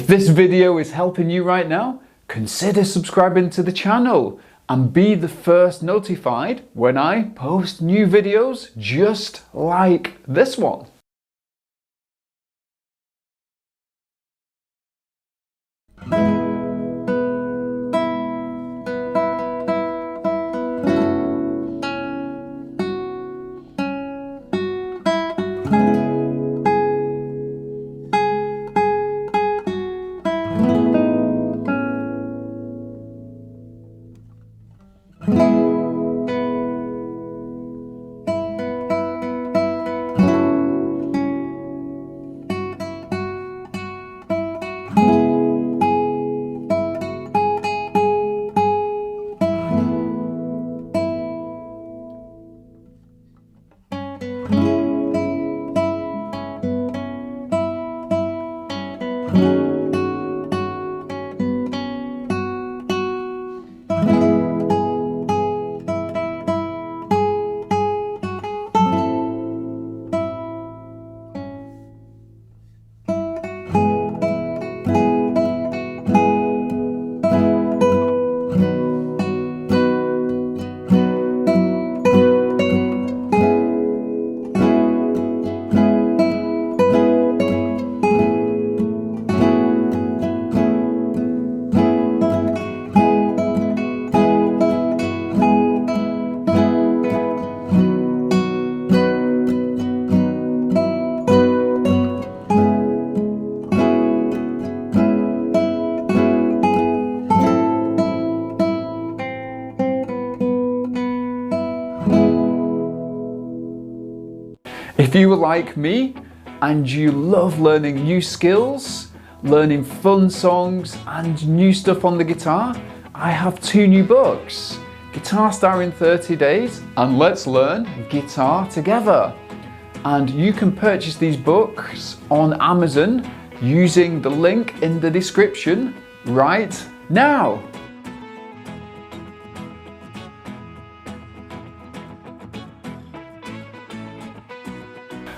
this video is helping you right now, consider subscribing to the channel and be the first notified when I post new videos just like this one. If you are like me and you love learning new skills, learning fun songs and new stuff on the guitar, I have two new books, Guitar Star in 30 Days and Let's Learn Guitar Together. And you can purchase these books on Amazon using the link in the description right now.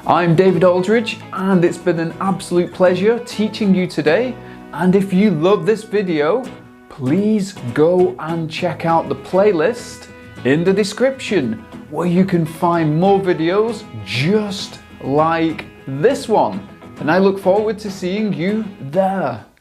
I'm David Aldridge and it's been an absolute pleasure teaching you today, and if you love this video, please go and check out the playlist in the description where you can find more videos just like this one, and I look forward to seeing you there.